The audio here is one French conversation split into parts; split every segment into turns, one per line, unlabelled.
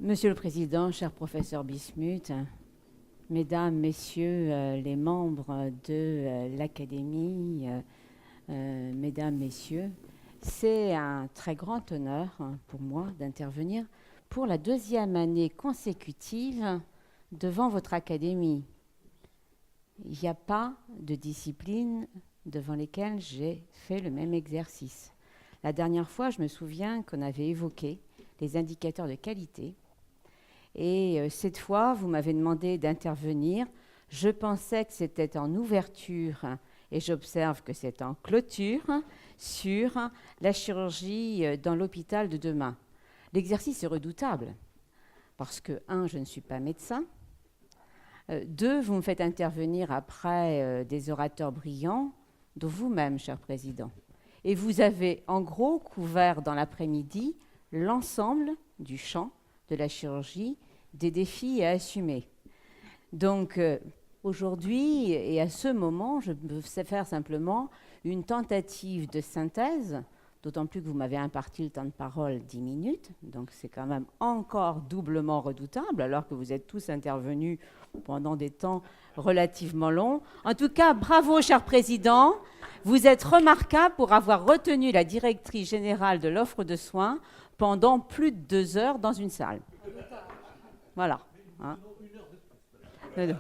Monsieur le Président, cher professeur Bismuth, Mesdames, Messieurs les membres de l'Académie, Mesdames, Messieurs, c'est un très grand honneur pour moi d'intervenir pour la deuxième année consécutive devant votre Académie. Il n'y a pas de discipline devant lesquelles j'ai fait le même exercice. La dernière fois, je me souviens qu'on avait évoqué les indicateurs de qualité. Et cette fois, vous m'avez demandé d'intervenir. Je pensais que c'était en ouverture, et j'observe que c'est en clôture, sur la chirurgie dans l'hôpital de demain. L'exercice est redoutable, parce que, 1, je ne suis pas médecin. 2, vous me faites intervenir après des orateurs brillants, dont vous-même, cher Président. Et vous avez, en gros, couvert dans l'après-midi l'ensemble du champ de la chirurgie, des défis à assumer. Donc, aujourd'hui, et à ce moment, je peux faire simplement une tentative de synthèse, d'autant plus que vous m'avez imparti le temps de parole 10 minutes, donc c'est quand même encore doublement redoutable, alors que vous êtes tous intervenus pendant des temps relativement longs. En tout cas, bravo, cher Président. Vous êtes remarquable pour avoir retenu la directrice générale de l'offre de soins pendant plus de 2 heures dans une salle. Voilà. Hein. Non.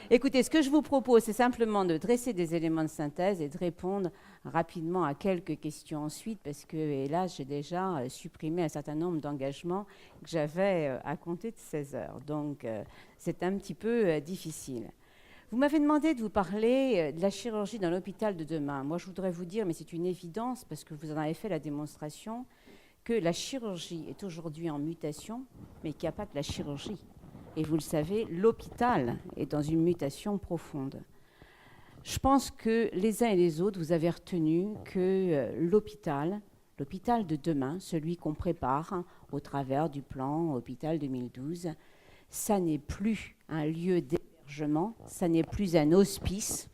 Écoutez, ce que je vous propose, c'est simplement de dresser des éléments de synthèse et de répondre rapidement à quelques questions ensuite, parce que, hélas, j'ai déjà supprimé un certain nombre d'engagements que j'avais à compter de 16 heures. Donc, c'est un petit peu difficile. Vous m'avez demandé de vous parler de la chirurgie dans l'hôpital de demain. Moi, je voudrais vous dire, mais c'est une évidence, parce que vous en avez fait la démonstration, que la chirurgie est aujourd'hui en mutation, mais qu'il n'y a pas que la chirurgie. Et vous le savez, l'hôpital est dans une mutation profonde. Je pense que les uns et les autres, vous avez retenu que l'hôpital de demain, celui qu'on prépare au travers du plan Hôpital 2012, ça n'est plus un lieu d'hébergement, ça n'est plus un hospice,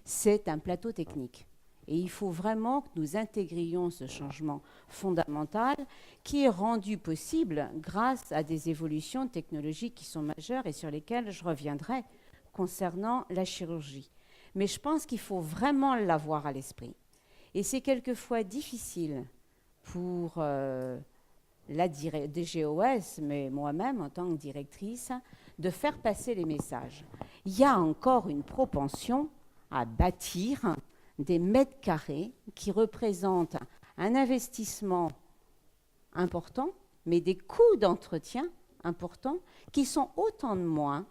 c'est un plateau technique. Et il faut vraiment que nous intégrions ce changement fondamental qui est rendu possible grâce à des évolutions technologiques qui sont majeures et sur lesquelles je reviendrai concernant la chirurgie. Mais je pense qu'il faut vraiment l'avoir à l'esprit. Et c'est quelquefois difficile pour la DGOS, mais moi-même en tant que directrice, de faire passer les messages. Il y a encore une propension à bâtir des mètres carrés qui représentent un investissement important, mais des coûts d'entretien importants qui sont autant de moins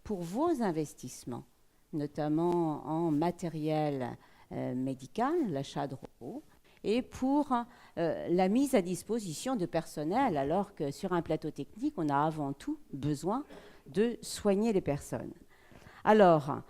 pour vos investissements, notamment en matériel médical, l'achat de robots, et pour la mise à disposition de personnel, alors que sur un plateau technique, on a avant tout besoin de soigner les personnes. Alors,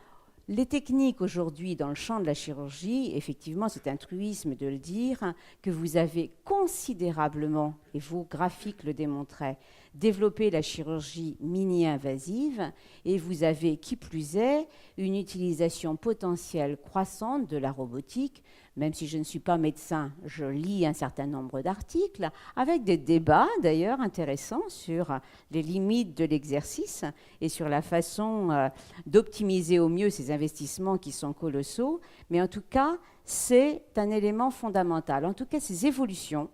les techniques aujourd'hui dans le champ de la chirurgie, effectivement, c'est un truisme de le dire, que vous avez considérablement, et vos graphiques le démontraient, développé la chirurgie mini-invasive, et vous avez, qui plus est, une utilisation potentielle croissante de la robotique. Même si je ne suis pas médecin, je lis un certain nombre d'articles, avec des débats d'ailleurs intéressants sur les limites de l'exercice et sur la façon d'optimiser au mieux ces investissements qui sont colossaux. Mais en tout cas, c'est un élément fondamental. En tout cas, ces évolutions,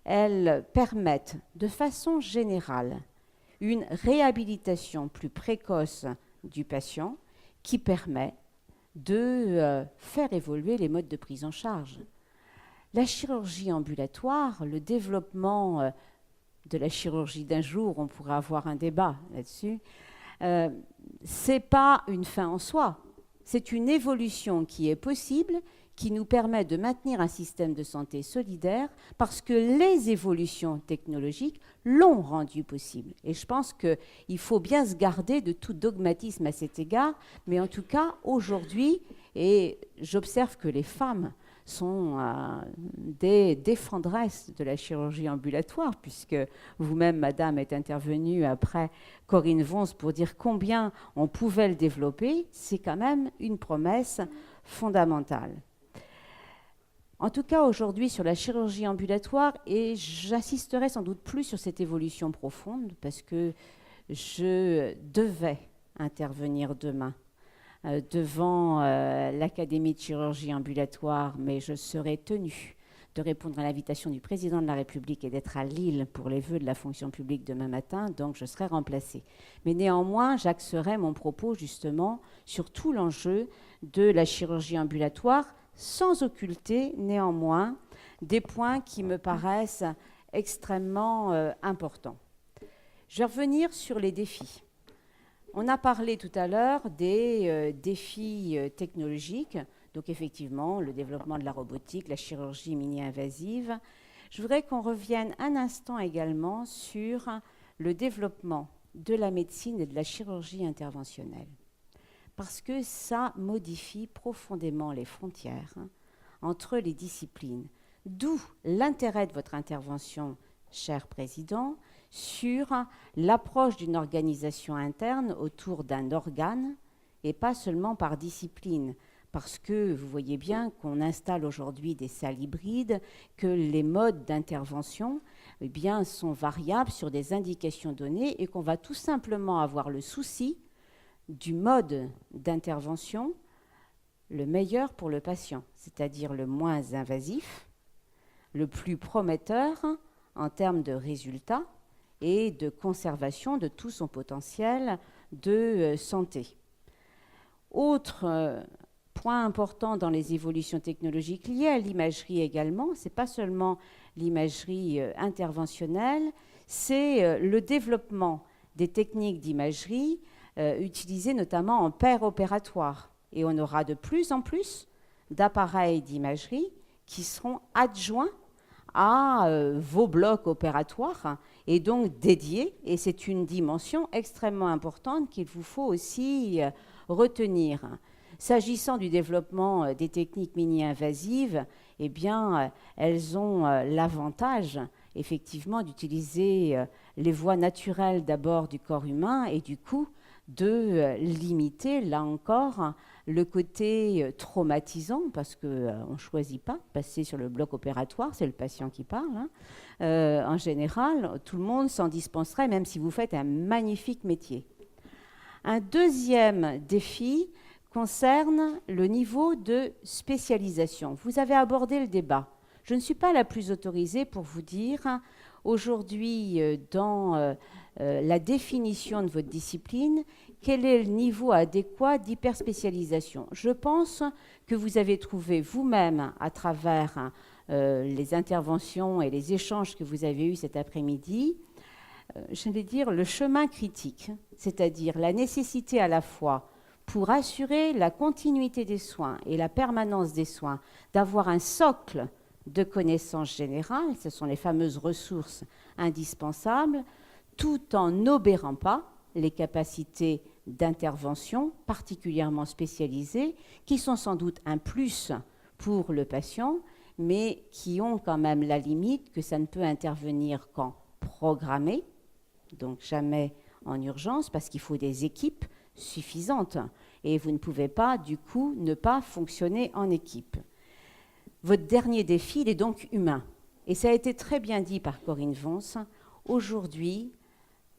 elles permettent de façon générale une réhabilitation plus précoce du patient qui permet de faire évoluer les modes de prise en charge. La chirurgie ambulatoire, le développement de la chirurgie d'un jour, on pourrait avoir un débat là-dessus, c'est pas une fin en soi, c'est une évolution qui est possible, qui nous permet de maintenir un système de santé solidaire parce que les évolutions technologiques l'ont rendu possible. Et je pense qu'il faut bien se garder de tout dogmatisme à cet égard, mais en tout cas, aujourd'hui, et j'observe que les femmes sont des défendresses de la chirurgie ambulatoire, puisque vous-même, madame, êtes intervenue après Corinne Vons pour dire combien on pouvait le développer, c'est quand même une promesse fondamentale. En tout cas, aujourd'hui, sur la chirurgie ambulatoire, et j'insisterai sans doute plus sur cette évolution profonde, parce que je devais intervenir demain devant l'Académie de chirurgie ambulatoire, mais je serai tenue de répondre à l'invitation du président de la République et d'être à Lille pour les vœux de la fonction publique demain matin, donc je serai remplacée. Mais néanmoins, j'axerai mon propos justement sur tout l'enjeu de la chirurgie ambulatoire, sans occulter néanmoins des points qui me paraissent extrêmement importants. Je vais revenir sur les défis. On a parlé tout à l'heure des défis technologiques, donc effectivement le développement de la robotique, la chirurgie mini-invasive. Je voudrais qu'on revienne un instant également sur le développement de la médecine et de la chirurgie interventionnelle, parce que ça modifie profondément les frontières entre les disciplines. D'où l'intérêt de votre intervention, cher Président, sur l'approche d'une organisation interne autour d'un organe et pas seulement par discipline. Parce que vous voyez bien qu'on installe aujourd'hui des salles hybrides, que les modes d'intervention eh bien, sont variables sur des indications données et qu'on va tout simplement avoir le souci du mode d'intervention le meilleur pour le patient, c'est-à-dire le moins invasif, le plus prometteur en termes de résultats et de conservation de tout son potentiel de santé. Autre point important dans les évolutions technologiques liées à l'imagerie également, ce n'est pas seulement l'imagerie interventionnelle, c'est le développement des techniques d'imagerie utilisées notamment en paire opératoire. Et on aura de plus en plus d'appareils d'imagerie qui seront adjoints à vos blocs opératoires et donc dédiés. Et c'est une dimension extrêmement importante qu'il vous faut aussi retenir. S'agissant du développement des techniques mini-invasives, eh bien, elles ont l'avantage, effectivement, d'utiliser les voies naturelles d'abord du corps humain et du coup de limiter, là encore, le côté traumatisant, parce qu'on ne choisit pas de passer sur le bloc opératoire, c'est le patient qui parle. En général, tout le monde s'en dispenserait, même si vous faites un magnifique métier. Un deuxième défi concerne le niveau de spécialisation. Vous avez abordé le débat. Je ne suis pas la plus autorisée pour vous dire, aujourd'hui, dans la définition de votre discipline, quel est le niveau adéquat d'hyperspécialisation. Je pense que vous avez trouvé vous-même, à travers les interventions et les échanges que vous avez eus cet après-midi, je vais dire le chemin critique, c'est-à-dire la nécessité à la fois pour assurer la continuité des soins et la permanence des soins, d'avoir un socle de connaissances générales, ce sont les fameuses ressources indispensables, tout en n'obérant pas les capacités d'intervention particulièrement spécialisées, qui sont sans doute un plus pour le patient, mais qui ont quand même la limite que ça ne peut intervenir qu'en programmé, donc jamais en urgence, parce qu'il faut des équipes suffisantes, et vous ne pouvez pas, du coup, ne pas fonctionner en équipe. Votre dernier défi, il est donc humain. Et ça a été très bien dit par Corinne Vons. Aujourd'hui,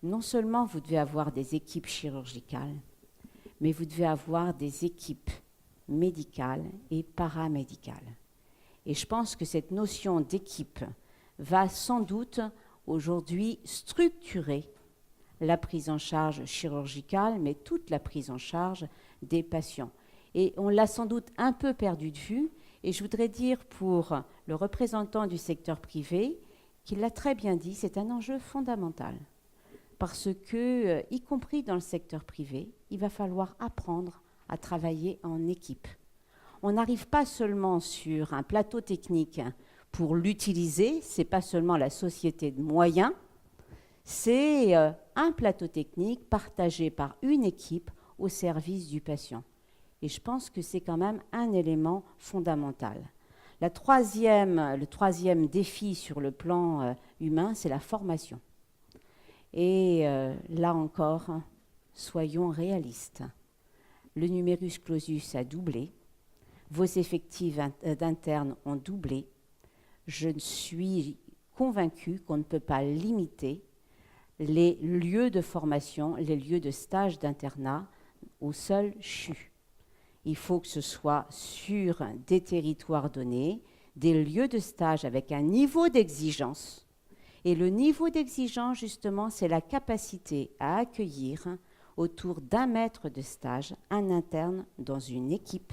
non seulement vous devez avoir des équipes chirurgicales, mais vous devez avoir des équipes médicales et paramédicales. Et je pense que cette notion d'équipe va sans doute aujourd'hui structurer la prise en charge chirurgicale, mais toute la prise en charge des patients. Et on l'a sans doute un peu perdu de vue, et je voudrais dire pour le représentant du secteur privé, qu'il l'a très bien dit, c'est un enjeu fondamental. Parce que, y compris dans le secteur privé, il va falloir apprendre à travailler en équipe. On n'arrive pas seulement sur un plateau technique pour l'utiliser, ce n'est pas seulement la société de moyens, c'est un plateau technique partagé par une équipe au service du patient. Et je pense que c'est quand même un élément fondamental. Le troisième défi sur le plan humain, c'est la formation. Et là encore, soyons réalistes. Le numerus clausus a doublé. vos effectifs d'internes ont doublé. Je suis convaincue qu'on ne peut pas limiter les lieux de formation, les lieux de stage d'internat au seul CHU. Il faut que ce soit sur des territoires donnés, des lieux de stage avec un niveau d'exigence. Et le niveau d'exigence, justement, c'est la capacité à accueillir autour d'un maître de stage un interne dans une équipe,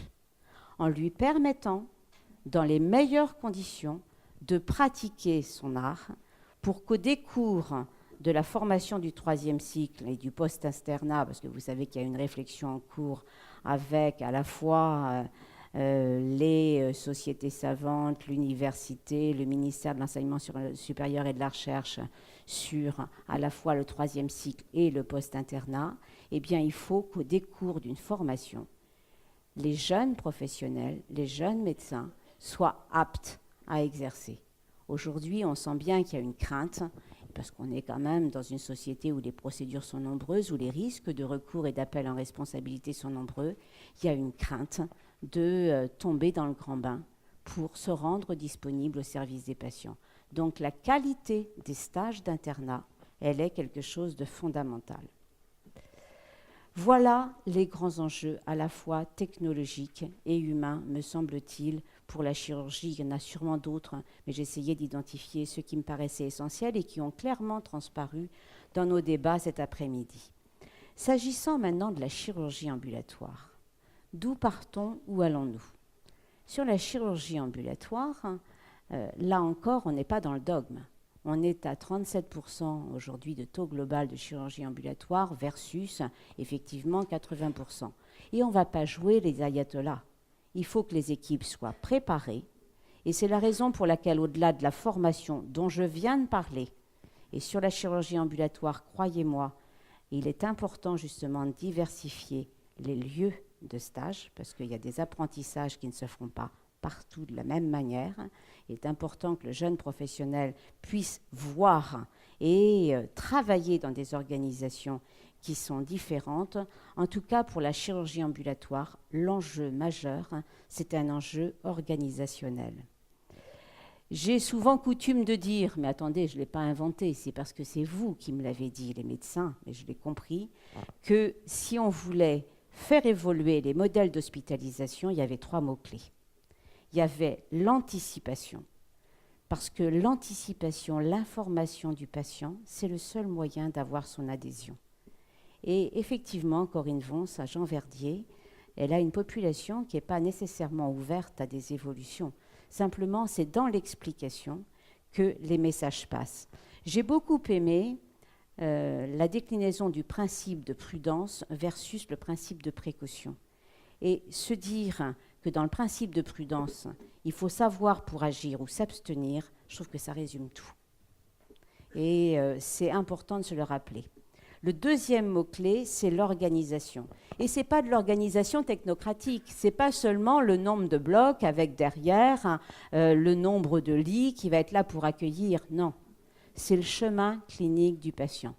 en lui permettant, dans les meilleures conditions, de pratiquer son art pour qu'au décours de la formation du 3e cycle et du post-internat, parce que vous savez qu'il y a une réflexion en cours avec à la fois les sociétés savantes, l'université, le ministère de l'enseignement supérieur et de la recherche sur à la fois le 3e cycle et le post-internat, eh bien il faut qu'au décours d'une formation, les jeunes professionnels, les jeunes médecins soient aptes à exercer. Aujourd'hui, on sent bien qu'il y a une crainte, parce qu'on est quand même dans une société où les procédures sont nombreuses, où les risques de recours et d'appel en responsabilité sont nombreux. Il y a une crainte de tomber dans le grand bain pour se rendre disponible au service des patients. Donc la qualité des stages d'internat, elle est quelque chose de fondamental. Voilà les grands enjeux à la fois technologiques et humains, me semble-t-il, pour la chirurgie. Il y en a sûrement d'autres, mais j'essayais d'identifier ceux qui me paraissaient essentiels et qui ont clairement transparu dans nos débats cet après-midi. S'agissant maintenant de la chirurgie ambulatoire, d'où partons, où allons-nous? Sur la chirurgie ambulatoire, là encore, on n'est pas dans le dogme. On est à 37% aujourd'hui de taux global de chirurgie ambulatoire versus effectivement 80%. Et on ne va pas jouer les ayatollahs. Il faut que les équipes soient préparées. Et c'est la raison pour laquelle, au-delà de la formation dont je viens de parler, et sur la chirurgie ambulatoire, croyez-moi, il est important justement de diversifier les lieux de stage, parce qu'il y a des apprentissages qui ne se feront pas partout de la même manière. Il est important que le jeune professionnel puisse voir et travailler dans des organisations qui sont différentes. En tout cas, pour la chirurgie ambulatoire, l'enjeu majeur, c'est un enjeu organisationnel. J'ai souvent coutume de dire, mais attendez, je ne l'ai pas inventé, c'est parce que c'est vous qui me l'avez dit, les médecins, et je l'ai compris, que si on voulait faire évoluer les modèles d'hospitalisation, il y avait 3 mots-clés. Il y avait l'anticipation, parce que l'anticipation, l'information du patient, c'est le seul moyen d'avoir son adhésion. Et effectivement, Corinne Vons, à Jean-Verdier, elle a une population qui n'est pas nécessairement ouverte à des évolutions. Simplement, c'est dans l'explication que les messages passent. J'ai beaucoup aimé la déclinaison du principe de prudence versus le principe de précaution. Et se dire que dans le principe de prudence, il faut savoir pour agir ou s'abstenir, je trouve que ça résume tout. Et c'est important de se le rappeler. Le deuxième mot-clé, c'est l'organisation. Et ce n'est pas de l'organisation technocratique, ce n'est pas seulement le nombre de blocs avec derrière le nombre de lits qui va être là pour accueillir, non. C'est le chemin clinique du patient.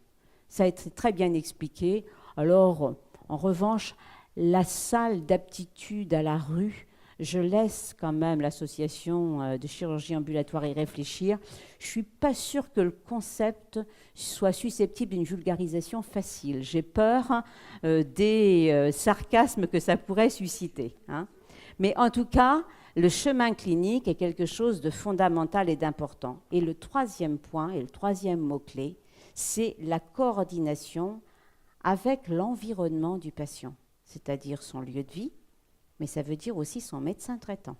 Ça a été très bien expliqué. Alors, en revanche, la salle d'aptitude à la rue, je laisse quand même l'association de chirurgie ambulatoire y réfléchir. Je ne suis pas sûre que le concept soit susceptible d'une vulgarisation facile. J'ai peur des sarcasmes que ça pourrait susciter. Hein. Mais en tout cas, le chemin clinique est quelque chose de fondamental et d'important. Et le troisième point, et le troisième mot-clé, c'est la coordination avec l'environnement du patient, c'est-à-dire son lieu de vie, mais ça veut dire aussi son médecin traitant.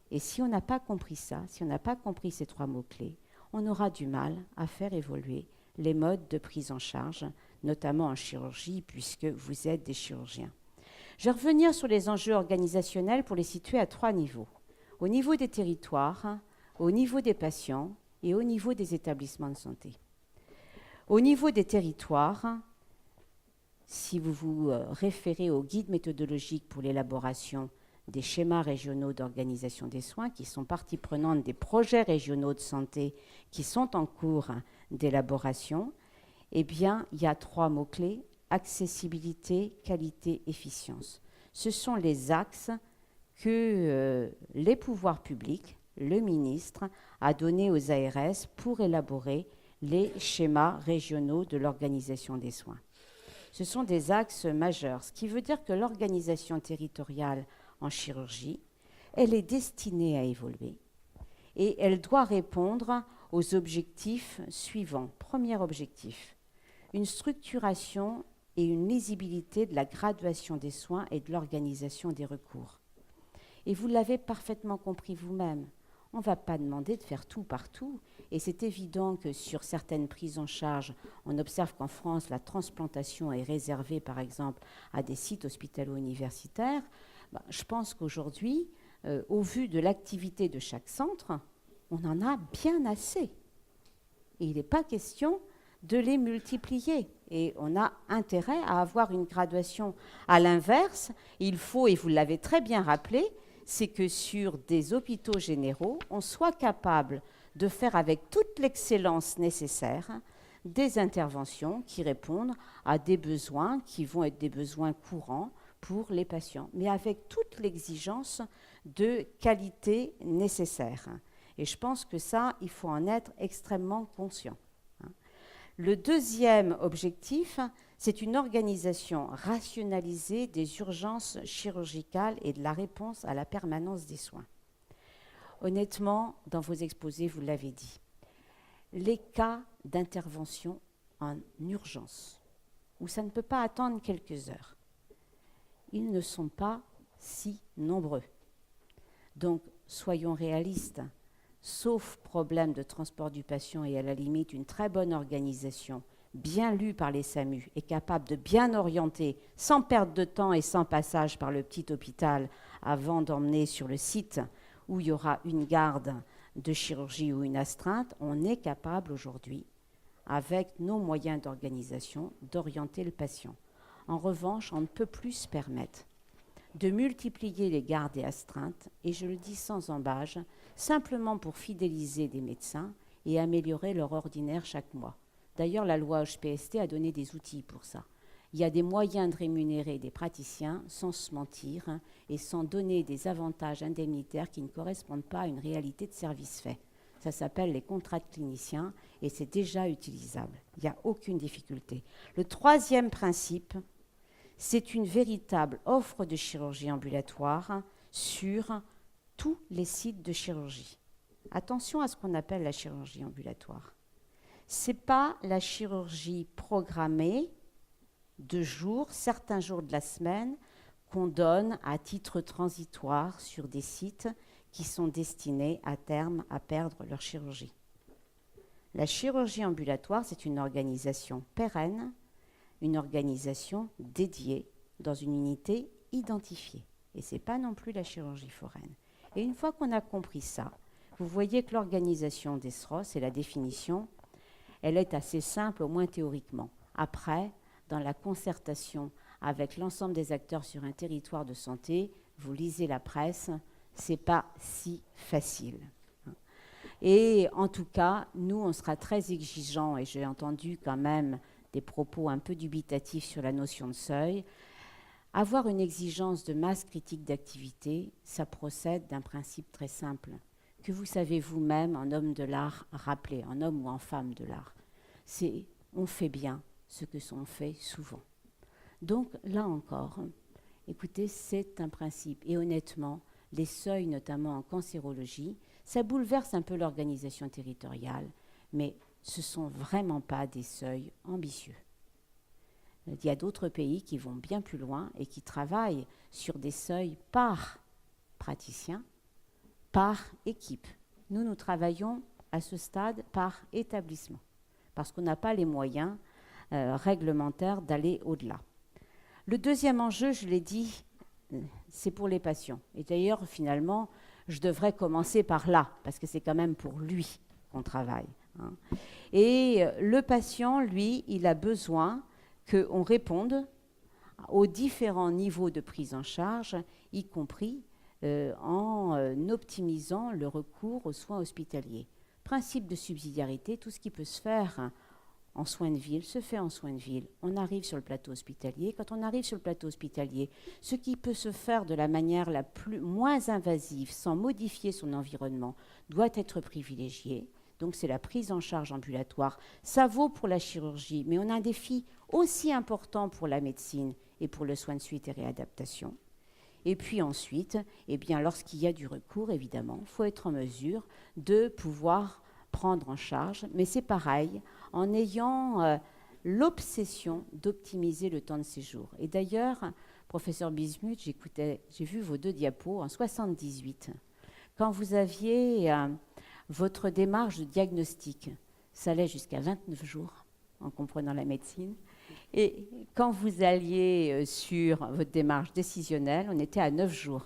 Et si on n'a pas compris ça, si on n'a pas compris ces 3 mots-clés, on aura du mal à faire évoluer les modes de prise en charge, notamment en chirurgie, puisque vous êtes des chirurgiens. Je vais revenir sur les enjeux organisationnels pour les situer à 3 niveaux. Au niveau des territoires, au niveau des patients et au niveau des établissements de santé. Au niveau des territoires, si vous vous référez au guide méthodologique pour l'élaboration des schémas régionaux d'organisation des soins, qui sont partie prenante des projets régionaux de santé qui sont en cours d'élaboration, eh bien, il y a 3 mots-clés, accessibilité, qualité, efficience. Ce sont les axes que les pouvoirs publics, le ministre, a donné aux ARS pour élaborer les schémas régionaux de l'organisation des soins. Ce sont des axes majeurs, ce qui veut dire que l'organisation territoriale en chirurgie, elle est destinée à évoluer et elle doit répondre aux objectifs suivants. Premier objectif, une structuration et une lisibilité de la graduation des soins et de l'organisation des recours. Et vous l'avez parfaitement compris vous-même, on ne va pas demander de faire tout partout. Et c'est évident que sur certaines prises en charge, on observe qu'en France, la transplantation est réservée, par exemple, à des sites hospitalo-universitaires. Je pense qu'aujourd'hui, au vu de l'activité de chaque centre, on en a bien assez. Et il n'est pas question de les multiplier. Et on a intérêt à avoir une graduation. À l'inverse, il faut, et vous l'avez très bien rappelé, c'est que sur des hôpitaux généraux, on soit capable de faire avec toute l'excellence nécessaire des interventions qui répondent à des besoins qui vont être des besoins courants pour les patients, mais avec toute l'exigence de qualité nécessaire. Et je pense que ça, il faut en être extrêmement conscient. Le deuxième objectif, c'est une organisation rationalisée des urgences chirurgicales et de la réponse à la permanence des soins. Honnêtement, dans vos exposés, vous l'avez dit, les cas d'intervention en urgence, où ça ne peut pas attendre quelques heures, ils ne sont pas si nombreux. Donc, soyons réalistes. Sauf problème de transport du patient et à la limite une très bonne organisation, bien lue par les SAMU et capable de bien orienter, sans perte de temps et sans passage par le petit hôpital, avant d'emmener sur le site où il y aura une garde de chirurgie ou une astreinte, on est capable aujourd'hui, avec nos moyens d'organisation, d'orienter le patient. En revanche, on ne peut plus se permettre de multiplier les gardes et astreintes, et je le dis sans embâge, simplement pour fidéliser des médecins et améliorer leur ordinaire chaque mois. D'ailleurs, la loi HPST a donné des outils pour ça. Il y a des moyens de rémunérer des praticiens sans se mentir et sans donner des avantages indemnitaires qui ne correspondent pas à une réalité de service fait. Ça s'appelle les contrats de cliniciens et c'est déjà utilisable. Il n'y a aucune difficulté. Le troisième principe, c'est une véritable offre de chirurgie ambulatoire sur tous les sites de chirurgie. Attention à ce qu'on appelle la chirurgie ambulatoire. Ce n'est pas la chirurgie programmée de jour, certains jours de la semaine, qu'on donne à titre transitoire sur des sites qui sont destinés à terme à perdre leur chirurgie. La chirurgie ambulatoire, c'est une organisation pérenne, une organisation dédiée dans une unité identifiée. Et ce n'est pas non plus la chirurgie foraine. Et une fois qu'on a compris ça, vous voyez que l'organisation des SROS et la définition, elle est assez simple, au moins théoriquement. Après, dans la concertation avec l'ensemble des acteurs sur un territoire de santé, vous lisez la presse, ce n'est pas si facile. Et en tout cas, nous, on sera très exigeants, et j'ai entendu quand même des propos un peu dubitatifs sur la notion de seuil. Avoir une exigence de masse critique d'activité, ça procède d'un principe très simple, que vous savez vous-même, en homme de l'art, rappeler, en homme ou en femme de l'art. C'est on fait bien ce que l'on fait souvent. Donc là encore, écoutez, c'est un principe. Et honnêtement, les seuils, notamment en cancérologie, ça bouleverse un peu l'organisation territoriale, mais ce ne sont vraiment pas des seuils ambitieux. Il y a d'autres pays qui vont bien plus loin et qui travaillent sur des seuils par praticien, par équipe. Nous, nous travaillons à ce stade par établissement, parce qu'on n'a pas les moyens réglementaires d'aller au-delà. Le deuxième enjeu, je l'ai dit, c'est pour les patients. Et d'ailleurs, finalement, je devrais commencer par là, parce que c'est quand même pour lui qu'on travaille. Et le patient, lui, il a besoin qu'on réponde aux différents niveaux de prise en charge, y compris en optimisant le recours aux soins hospitaliers. Principe de subsidiarité, tout ce qui peut se faire en soins de ville se fait en soins de ville. On arrive sur le plateau hospitalier. Quand on arrive sur le plateau hospitalier, ce qui peut se faire de la manière moins invasive, sans modifier son environnement, doit être privilégié. Donc c'est la prise en charge ambulatoire. Ça vaut pour la chirurgie, mais on a un défi aussi important pour la médecine et pour le soin de suite et réadaptation. Et puis ensuite, eh bien, lorsqu'il y a du recours, évidemment, il faut être en mesure de pouvoir prendre en charge, mais c'est pareil, en ayant l'obsession d'optimiser le temps de séjour. Et d'ailleurs, professeur Bismuth, j'ai vu vos 2 diapos en 78. Quand vous aviez votre démarche de diagnostic, ça allait jusqu'à 29 jours, en comprenant la médecine. Et quand vous alliez sur votre démarche décisionnelle, on était à 9 jours.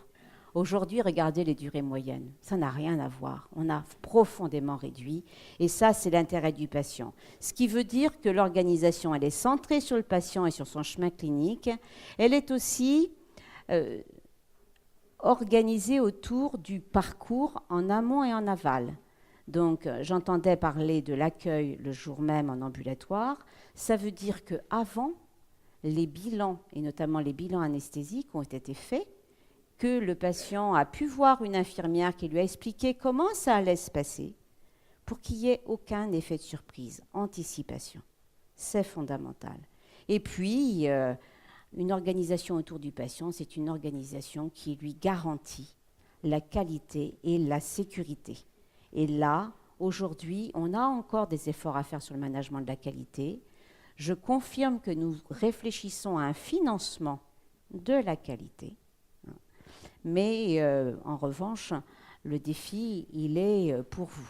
Aujourd'hui, regardez les durées moyennes. Ça n'a rien à voir. On a profondément réduit. Et ça, c'est l'intérêt du patient. Ce qui veut dire que l'organisation, elle est centrée sur le patient et sur son chemin clinique. Elle est aussi organisée autour du parcours en amont et en aval. Donc, j'entendais parler de l'accueil le jour même en ambulatoire. Ça veut dire qu'avant, les bilans, et notamment les bilans anesthésiques, ont été faits, que le patient a pu voir une infirmière qui lui a expliqué comment ça allait se passer pour qu'il n'y ait aucun effet de surprise, anticipation. C'est fondamental. Et puis, une organisation autour du patient, c'est une organisation qui lui garantit la qualité et la sécurité. Et là, aujourd'hui, on a encore des efforts à faire sur le management de la qualité. Je confirme que nous réfléchissons à un financement de la qualité. Mais en revanche, le défi, il est pour vous.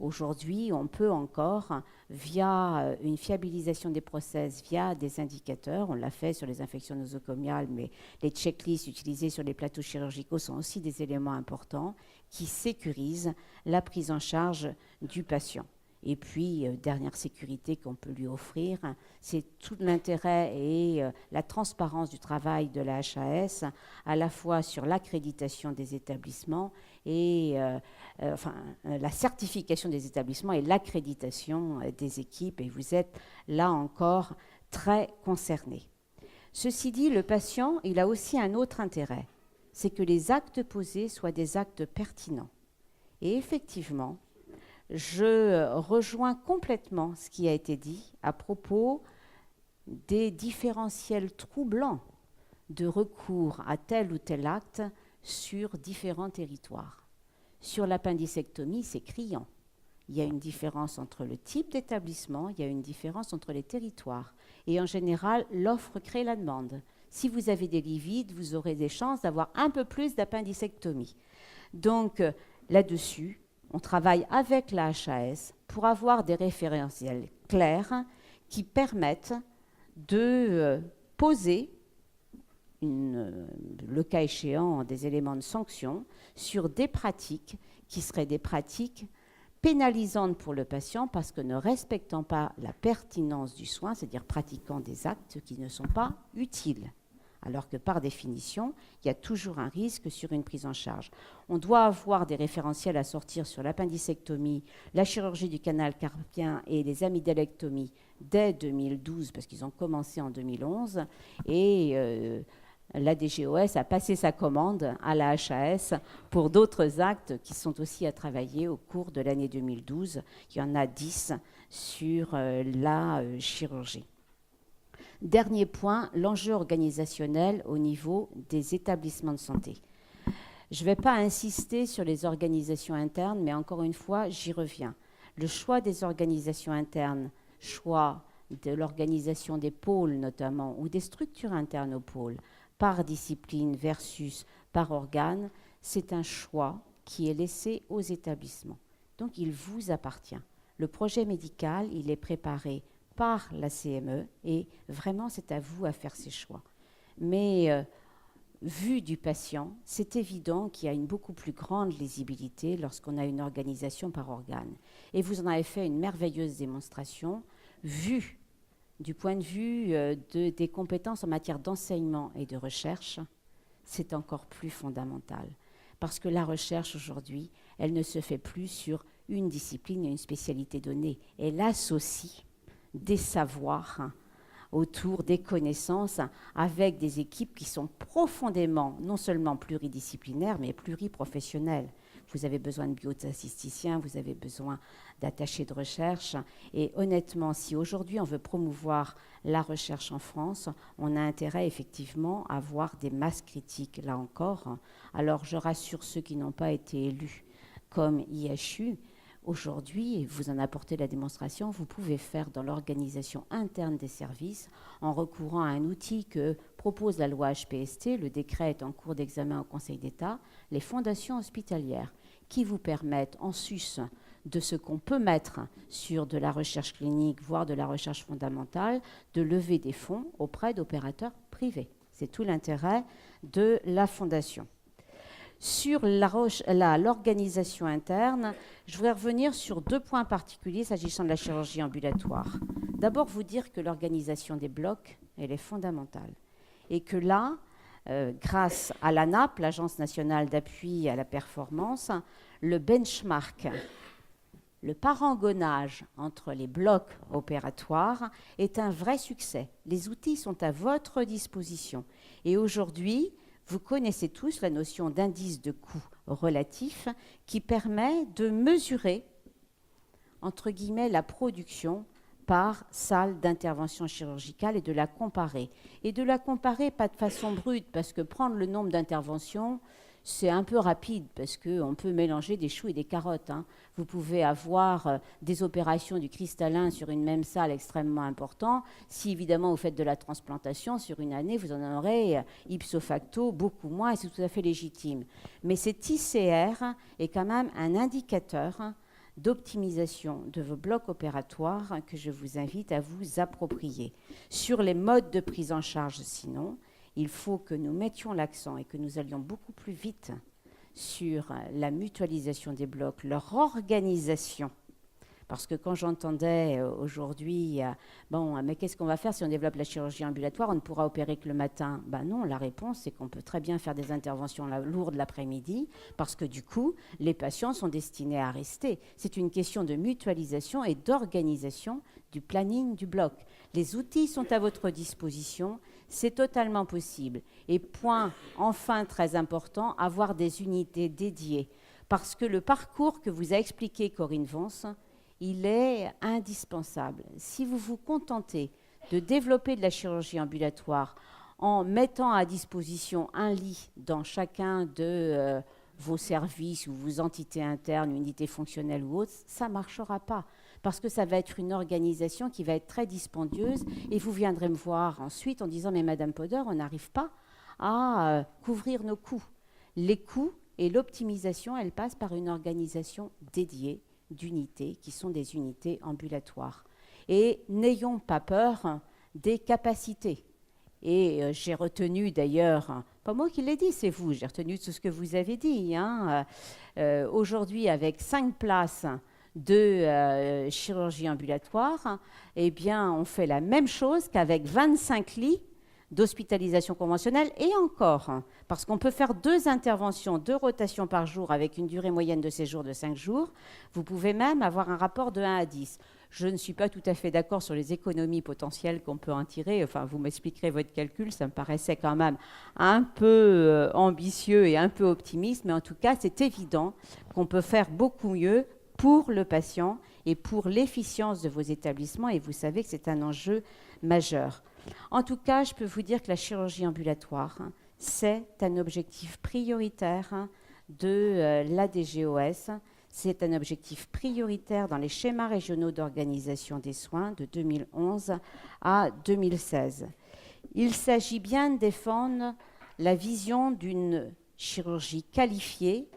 Aujourd'hui, on peut encore, via une fiabilisation des process, via des indicateurs, on l'a fait sur les infections nosocomiales, mais les checklists utilisés sur les plateaux chirurgicaux sont aussi des éléments importants qui sécurisent la prise en charge du patient. Et puis, dernière sécurité qu'on peut lui offrir, c'est tout l'intérêt et la transparence du travail de la HAS, à la fois sur l'accréditation des établissements et la certification des établissements et l'accréditation des équipes. Et vous êtes là encore très concernés. Ceci dit, le patient, il a aussi un autre intérêt, c'est que les actes posés soient des actes pertinents. Et effectivement, je rejoins complètement ce qui a été dit à propos des différentiels troublants de recours à tel ou tel acte sur différents territoires. Sur l'appendicectomie, c'est criant. Il y a une différence entre le type d'établissement, il y a une différence entre les territoires. Et en général, l'offre crée la demande. Si vous avez des lits vides, vous aurez des chances d'avoir un peu plus d'appendicectomie. Donc, là-dessus, on travaille avec la HAS pour avoir des référentiels clairs qui permettent de poser, le cas échéant, des éléments de sanction sur des pratiques qui seraient des pratiques pénalisantes pour le patient parce que ne respectant pas la pertinence du soin, c'est-à-dire pratiquant des actes qui ne sont pas utiles. Alors que par définition, il y a toujours un risque sur une prise en charge. On doit avoir des référentiels à sortir sur l'appendicectomie, la chirurgie du canal carpien et les amygdalectomies dès 2012, parce qu'ils ont commencé en 2011, et la DGOS a passé sa commande à la HAS pour d'autres actes qui sont aussi à travailler au cours de l'année 2012. Il y en a 10 sur la chirurgie. Dernier point, l'enjeu organisationnel au niveau des établissements de santé. Je ne vais pas insister sur les organisations internes, mais encore une fois, j'y reviens. Le choix des organisations internes, choix de l'organisation des pôles notamment, ou des structures internes aux pôles, par discipline versus par organe, c'est un choix qui est laissé aux établissements. Donc, il vous appartient. Le projet médical, il est préparé par la CME et vraiment c'est à vous à faire ces choix. Mais vu du patient, c'est évident qu'il y a une beaucoup plus grande lisibilité lorsqu'on a une organisation par organe. Et vous en avez fait une merveilleuse démonstration, vue du point de vue des compétences en matière d'enseignement et de recherche, c'est encore plus fondamental. Parce que la recherche aujourd'hui, elle ne se fait plus sur une discipline et une spécialité donnée. Elle associe des savoirs, autour des connaissances, avec des équipes qui sont profondément, non seulement pluridisciplinaires, mais pluriprofessionnelles. Vous avez besoin de biostatisticiens, vous avez besoin d'attachés de recherche. Et honnêtement, si aujourd'hui on veut promouvoir la recherche en France, on a intérêt effectivement à avoir des masses critiques, là encore. Alors je rassure ceux qui n'ont pas été élus comme IHU. Aujourd'hui, vous en apportez la démonstration, vous pouvez faire dans l'organisation interne des services en recourant à un outil que propose la loi HPST, le décret est en cours d'examen au Conseil d'État, les fondations hospitalières, qui vous permettent, en sus de ce qu'on peut mettre sur de la recherche clinique, voire de la recherche fondamentale, de lever des fonds auprès d'opérateurs privés. C'est tout l'intérêt de la fondation. Sur l'organisation interne, je voudrais revenir sur 2 points particuliers s'agissant de la chirurgie ambulatoire. D'abord, vous dire que l'organisation des blocs, elle est fondamentale. Et que là, grâce à l'ANAP, l'Agence nationale d'appui à la performance, le benchmark, le parangonnage entre les blocs opératoires est un vrai succès. Les outils sont à votre disposition. Et aujourd'hui, vous connaissez tous la notion d'indice de coût relatif qui permet de mesurer, entre guillemets, la production par salle d'intervention chirurgicale et de la comparer. Et de la comparer pas de façon brute, parce que prendre le nombre d'interventions, c'est un peu rapide, parce qu'on peut mélanger des choux et des carottes. Vous pouvez avoir des opérations du cristallin sur une même salle extrêmement important. Si évidemment vous faites de la transplantation, sur une année, vous en aurez ipso facto beaucoup moins, et c'est tout à fait légitime. Mais cet ICR est quand même un indicateur d'optimisation de vos blocs opératoires que je vous invite à vous approprier. Sur les modes de prise en charge, sinon, il faut que nous mettions l'accent et que nous allions beaucoup plus vite sur la mutualisation des blocs, leur organisation. Parce que quand j'entendais aujourd'hui, bon, mais qu'est-ce qu'on va faire si on développe la chirurgie ambulatoire? On ne pourra opérer que le matin. Ben non, la réponse, c'est qu'on peut très bien faire des interventions lourdes l'après-midi, parce que du coup, les patients sont destinés à rester. C'est une question de mutualisation et d'organisation du planning du bloc. Les outils sont à votre disposition, c'est totalement possible. Et point, enfin très important, avoir des unités dédiées. Parce que le parcours que vous a expliqué Corinne Vance, il est indispensable. Si vous vous contentez de développer de la chirurgie ambulatoire en mettant à disposition un lit dans chacun de vos services ou vos entités internes, unités fonctionnelles ou autres, ça ne marchera pas. Parce que ça va être une organisation qui va être très dispendieuse et vous viendrez me voir ensuite en disant « Mais Madame Poder, on n'arrive pas à couvrir nos coûts ». Les coûts et l'optimisation, elles passent par une organisation dédiée d'unités qui sont des unités ambulatoires. Et n'ayons pas peur des capacités. Et j'ai retenu d'ailleurs, pas moi qui l'ai dit, c'est vous, j'ai retenu tout ce que vous avez dit. Aujourd'hui, avec 5 places de chirurgie ambulatoire, eh bien, on fait la même chose qu'avec 25 lits d'hospitalisation conventionnelle et encore, parce qu'on peut faire 2 interventions, 2 rotations par jour avec une durée moyenne de séjour de 5 jours. Vous pouvez même avoir un rapport de 1 à 10. Je ne suis pas tout à fait d'accord sur les économies potentielles qu'on peut en tirer. Enfin, vous m'expliquerez votre calcul, ça me paraissait quand même un peu ambitieux et un peu optimiste, mais en tout cas, c'est évident qu'on peut faire beaucoup mieux pour le patient et pour l'efficience de vos établissements, et vous savez que c'est un enjeu majeur. En tout cas, je peux vous dire que la chirurgie ambulatoire, c'est un objectif prioritaire de l'ADGOS. C'est un objectif prioritaire dans les schémas régionaux d'organisation des soins de 2011 à 2016. Il s'agit bien de défendre la vision d'une chirurgie qualifiée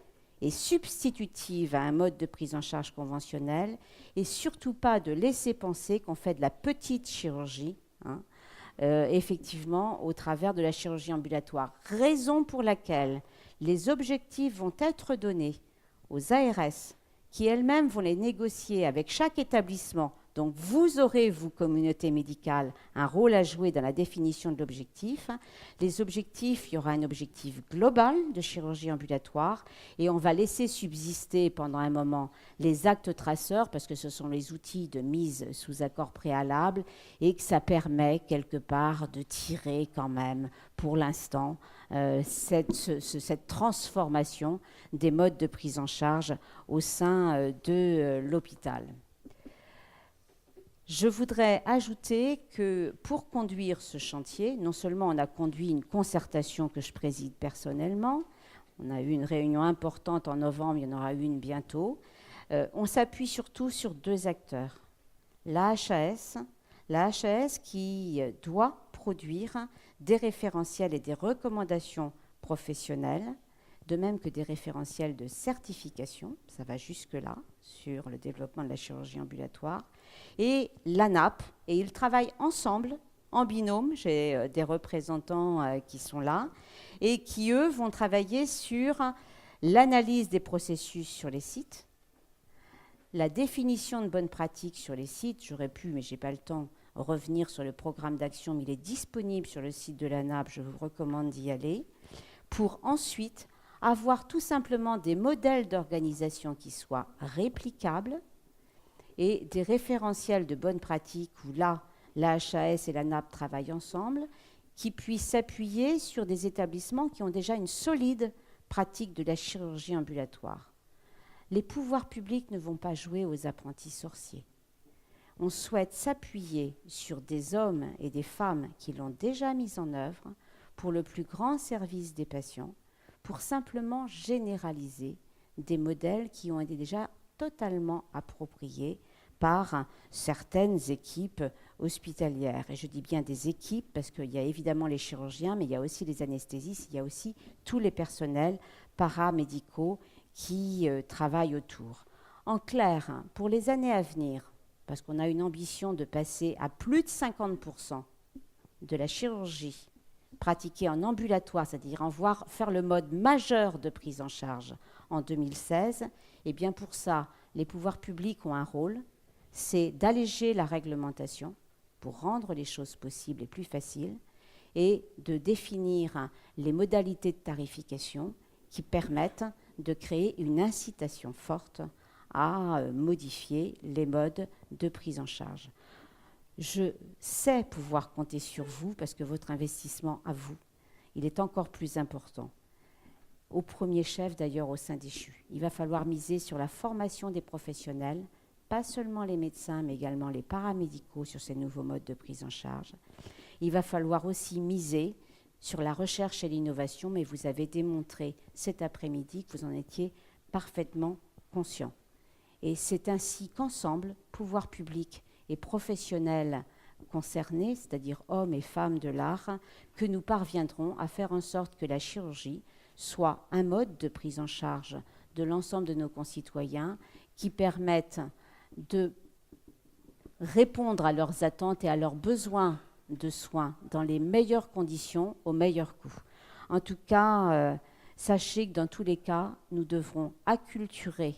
et substitutive à un mode de prise en charge conventionnel, et surtout pas de laisser penser qu'on fait de la petite chirurgie, effectivement, au travers de la chirurgie ambulatoire. Raison pour laquelle les objectifs vont être donnés aux ARS, qui elles-mêmes vont les négocier avec chaque établissement Donc vous aurez, vous, communauté médicale, un rôle à jouer dans la définition de l'objectif. Les objectifs, il y aura un objectif global de chirurgie ambulatoire et on va laisser subsister pendant un moment les actes traceurs parce que ce sont les outils de mise sous accord préalable et que ça permet quelque part de tirer quand même, pour l'instant, cette transformation des modes de prise en charge au sein de l'hôpital. Je voudrais ajouter que pour conduire ce chantier, non seulement on a conduit une concertation que je préside personnellement, on a eu une réunion importante en novembre, il y en aura une bientôt, on s'appuie surtout sur 2 acteurs. La HAS qui doit produire des référentiels et des recommandations professionnelles, de même que des référentiels de certification, ça va jusque-là, sur le développement de la chirurgie ambulatoire, et l'ANAP, et ils travaillent ensemble, en binôme, j'ai des représentants qui sont là, et qui, eux, vont travailler sur l'analyse des processus sur les sites, la définition de bonnes pratiques sur les sites, j'aurais pu, mais je n'ai pas le temps, revenir sur le programme d'action, mais il est disponible sur le site de l'ANAP, je vous recommande d'y aller, pour ensuite avoir tout simplement des modèles d'organisation qui soient réplicables et des référentiels de bonnes pratiques où là, la HAS et la NAP travaillent ensemble, qui puissent s'appuyer sur des établissements qui ont déjà une solide pratique de la chirurgie ambulatoire. Les pouvoirs publics ne vont pas jouer aux apprentis sorciers. On souhaite s'appuyer sur des hommes et des femmes qui l'ont déjà mis en œuvre pour le plus grand service des patients, pour simplement généraliser des modèles qui ont été déjà totalement appropriés par certaines équipes hospitalières. Et je dis bien des équipes parce qu'il y a évidemment les chirurgiens, mais il y a aussi les anesthésistes, il y a aussi tous les personnels paramédicaux qui travaillent autour. En clair, pour les années à venir, parce qu'on a une ambition de passer à plus de 50% de la chirurgie pratiquée en ambulatoire, c'est-à-dire faire le mode majeur de prise en charge en 2016, et bien pour ça, les pouvoirs publics ont un rôle, c'est d'alléger la réglementation pour rendre les choses possibles et plus faciles, et de définir les modalités de tarification qui permettent de créer une incitation forte à modifier les modes de prise en charge. Je sais pouvoir compter sur vous parce que votre investissement à vous, il est encore plus important. Au premier chef d'ailleurs au sein des CHU. Il va falloir miser sur la formation des professionnels, pas seulement les médecins mais également les paramédicaux sur ces nouveaux modes de prise en charge. Il va falloir aussi miser sur la recherche et l'innovation, mais vous avez démontré cet après-midi que vous en étiez parfaitement conscient. Et c'est ainsi qu'ensemble, pouvoir public et professionnels concernés, c'est-à-dire hommes et femmes de l'art, que nous parviendrons à faire en sorte que la chirurgie soit un mode de prise en charge de l'ensemble de nos concitoyens qui permette de répondre à leurs attentes et à leurs besoins de soins dans les meilleures conditions, au meilleur coût. En tout cas, sachez que dans tous les cas, nous devrons acculturer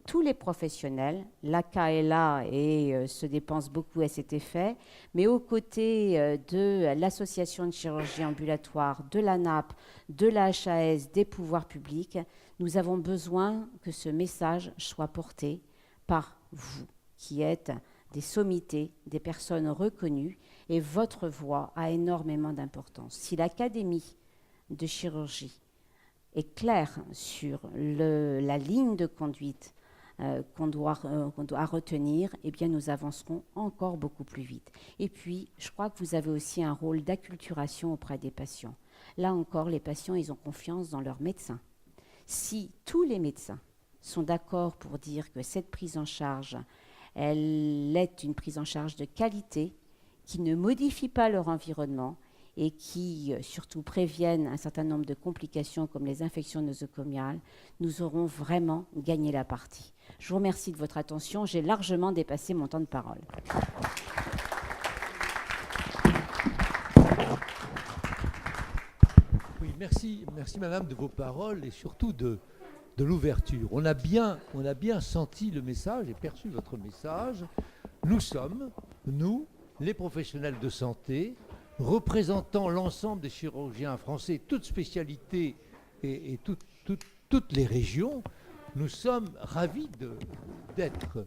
tous les professionnels. L'ACA est là et se dépense beaucoup à cet effet, mais aux côtés de l'Association de chirurgie ambulatoire, de l'ANAP, de la HAS, des pouvoirs publics, nous avons besoin que ce message soit porté par vous, qui êtes des sommités, des personnes reconnues, et votre voix a énormément d'importance. Si l'Académie de chirurgie est claire sur la ligne de conduite qu'on doit retenir, eh bien nous avancerons encore beaucoup plus vite. Et puis, je crois que vous avez aussi un rôle d'acculturation auprès des patients. Là encore, les patients, ils ont confiance dans leurs médecins. Si tous les médecins sont d'accord pour dire que cette prise en charge, elle est une prise en charge de qualité, qui ne modifie pas leur environnement et qui surtout préviennent un certain nombre de complications comme les infections nosocomiales, nous aurons vraiment gagné la partie. Je vous remercie de votre attention. J'ai largement dépassé mon temps de parole.
Oui, merci Madame de vos paroles et surtout de l'ouverture. On a bien senti le message et perçu votre message. nous sommes, nous, les professionnels de santé, représentant l'ensemble des chirurgiens français, toutes spécialités et toutes les régions, nous sommes ravis d'être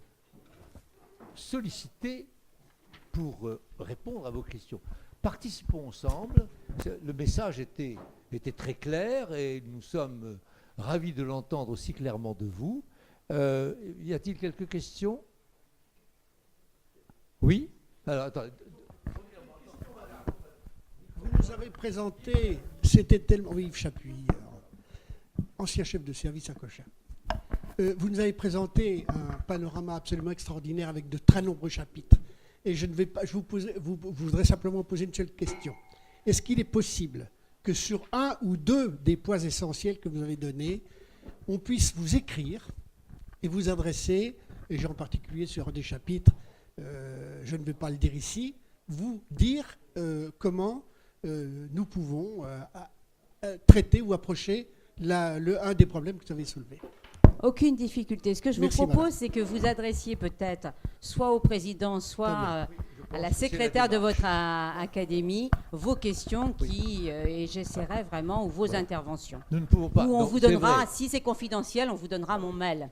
sollicités pour répondre à vos questions. Participons ensemble. Le message était très clair et nous sommes ravis de l'entendre aussi clairement de vous. Y a-t-il quelques questions? Oui. Alors, attendez.
Vous nous avez présenté, c'était tellement... Oui, Yves Chapuis, ancien chef de service à Cochin. Vous nous avez présenté un panorama absolument extraordinaire avec de très nombreux chapitres. Et je voudrais simplement poser une seule question. Est-ce qu'il est possible que sur un ou deux des points essentiels que vous avez donnés, on puisse vous écrire et vous adresser, et j'ai en particulier sur un des chapitres, je ne vais pas le dire ici, vous dire comment nous pouvons traiter ou approcher un des problèmes que vous avez soulevés.
Aucune difficulté. Ce que je
Merci,
vous propose,
madame.
c'est que vous adressiez peut-être soit au président, soit à la secrétaire de votre académie vos questions et j'essaierai vraiment, ou vos interventions.
Nous ne pouvons pas.
Ou on
Non,
vous
c'est
donnera,
vrai.
si c'est confidentiel, on vous donnera mon mail.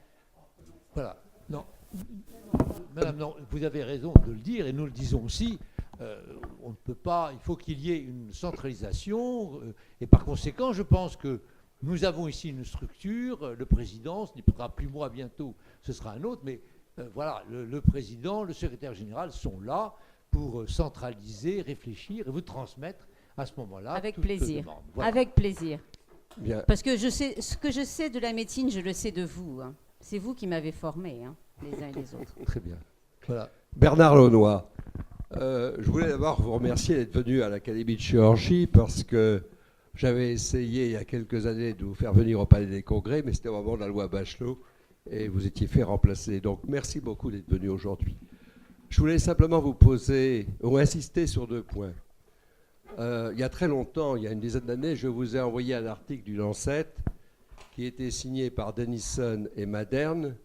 Voilà. Non. Madame, non, vous avez raison de le dire et nous le disons aussi. On ne peut pas, il faut qu'il y ait une centralisation et par conséquent, je pense que nous avons ici une structure, le président, ce n'est plus moi bientôt, ce sera un autre, mais voilà, le président, le secrétaire général sont là pour centraliser, réfléchir et vous transmettre à ce moment-là.
Avec
toute
plaisir.
demande. Voilà.
Avec plaisir.
Bien.
Parce que ce que je sais de la médecine, je le sais de vous. Hein. C'est vous qui m'avez formé, hein, les uns et les autres.
Très bien. Voilà.
Bernard Launois, je voulais d'abord vous remercier d'être venu à l'Académie de chirurgie parce que j'avais essayé il y a quelques années de vous faire venir au Palais des Congrès, mais c'était au moment de la loi Bachelot et vous étiez fait remplacer. Donc merci beaucoup d'être venu aujourd'hui. Je voulais simplement vous poser ou insister sur deux points. Il y a très longtemps, il y a une dizaine d'années, je vous ai envoyé un article du Lancet qui était signé par Denison et Madern,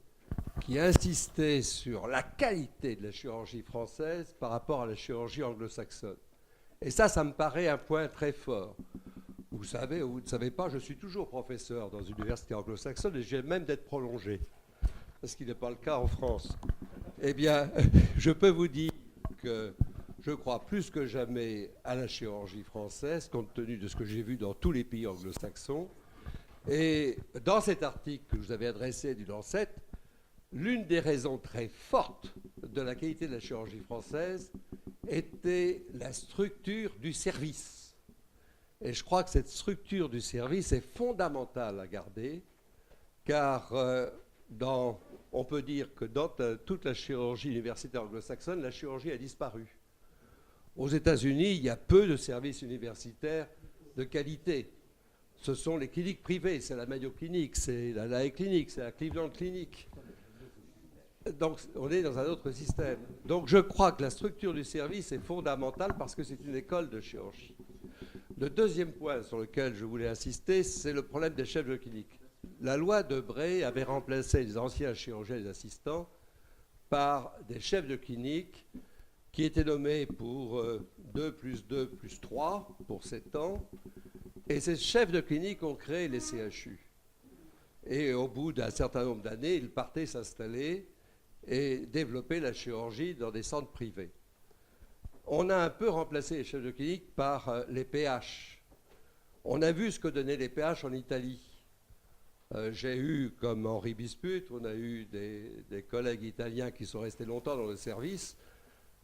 qui insistait sur la qualité de la chirurgie française par rapport à la chirurgie anglo-saxonne. Et ça me paraît un point très fort. Vous savez ou vous ne savez pas, je suis toujours professeur dans une université anglo-saxonne et j'ai même d'être prolongé, parce qu'il n'est pas le cas en France. Eh bien, je peux vous dire que je crois plus que jamais à la chirurgie française, compte tenu de ce que j'ai vu dans tous les pays anglo-saxons. Et dans cet article que je vous avais adressé du Lancet, l'une des raisons très fortes de la qualité de la chirurgie française était la structure du service. Et je crois que cette structure du service est fondamentale à garder, car on peut dire que dans toute la chirurgie universitaire anglo-saxonne, la chirurgie a disparu. Aux États-Unis, il y a peu de services universitaires de qualité. Ce sont les cliniques privées, c'est la Mayo Clinic, c'est la Lae Clinic, c'est la Cleveland Clinic. Donc on est dans un autre système. Donc je crois que la structure du service est fondamentale parce que c'est une école de chirurgie. Le deuxième point sur lequel je voulais insister, c'est le problème des chefs de clinique. La loi Debré avait remplacé les anciens chirurgiens et les assistants par des chefs de clinique qui étaient nommés pour 2 + 2 + 3 pour 7 ans. Et ces chefs de clinique ont créé les CHU. Et au bout d'un certain nombre d'années, ils partaient s'installer et développer la chirurgie dans des centres privés. On a un peu remplacé les chefs de clinique par les PH. On a vu ce que donnaient les PH en Italie. J'ai eu, comme Henri Bisput, on a eu des collègues italiens qui sont restés longtemps dans le service,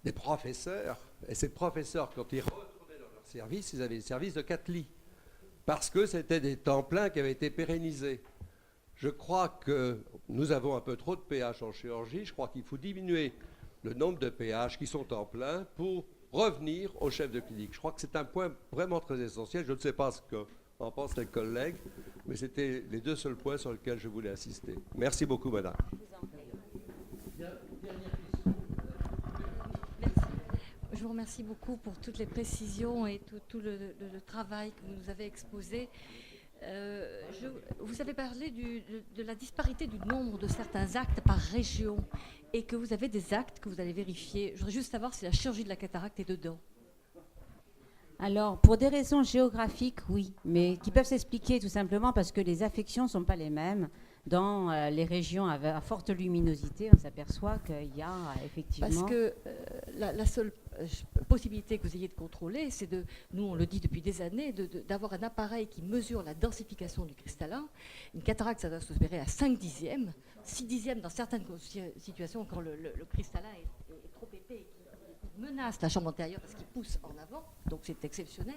des professeurs. Et ces professeurs, quand ils retournaient dans leur service, ils avaient des services de 4 lits. Parce que c'était des temps pleins qui avaient été pérennisés. Je crois que nous avons un peu trop de PH en chirurgie. Je crois qu'il faut diminuer le nombre de PH qui sont en plein pour revenir au chef de clinique. Je crois que c'est un point vraiment très essentiel. Je ne sais pas ce qu'en pensent les collègues, mais c'était les deux seuls points sur lesquels je voulais insister. Merci beaucoup, madame.
Je vous remercie beaucoup pour toutes les précisions et tout le travail que vous nous avez exposé. Vous avez parlé de la disparité du nombre de certains actes par région et que vous avez des actes que vous allez vérifier. Je voudrais juste savoir si la chirurgie de la cataracte est dedans.
Alors, pour des raisons géographiques, oui, mais qui peuvent s'expliquer tout simplement parce que les affections ne sont pas les mêmes. Dans les régions à forte luminosité, on s'aperçoit qu'il y a effectivement...
Parce que la seule possibilité que vous ayez de contrôler, c'est nous on le dit depuis des années, d'avoir un appareil qui mesure la densification du cristallin. Une cataracte, ça doit se repérer à 5 dixièmes, 6 dixièmes dans certaines situations quand le cristallin est trop épais et qu'il menace la chambre antérieure parce qu'il pousse en avant, donc c'est exceptionnel.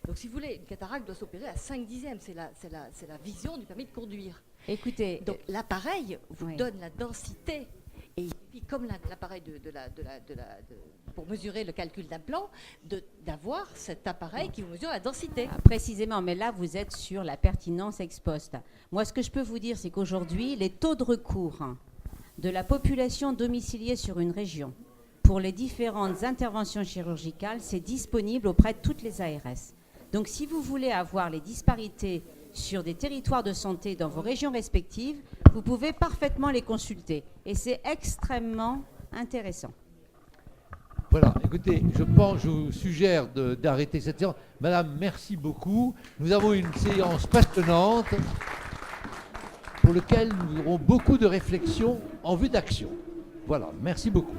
Donc si vous voulez, une cataracte doit s'opérer à 5 dixièmes, c'est la vision du permis de conduire.
Écoutez,
donc l'appareil vous
oui.
donne la densité. Et puis, comme l'appareil pour mesurer le calcul d'un plan, d'avoir cet appareil qui vous mesure la densité.
Précisément, mais là, vous êtes sur la pertinence ex post. Moi, ce que je peux vous dire, c'est qu'aujourd'hui, les taux de recours de la population domiciliée sur une région pour les différentes interventions chirurgicales, c'est disponible auprès de toutes les ARS. Donc, si vous voulez avoir les disparités sur des territoires de santé dans vos régions respectives, vous pouvez parfaitement les consulter. Et c'est extrêmement intéressant.
Voilà, écoutez, je vous suggère d'arrêter cette séance. Madame, merci beaucoup. Nous avons une séance passionnante pour laquelle nous aurons beaucoup de réflexions en vue d'action. Voilà, merci beaucoup.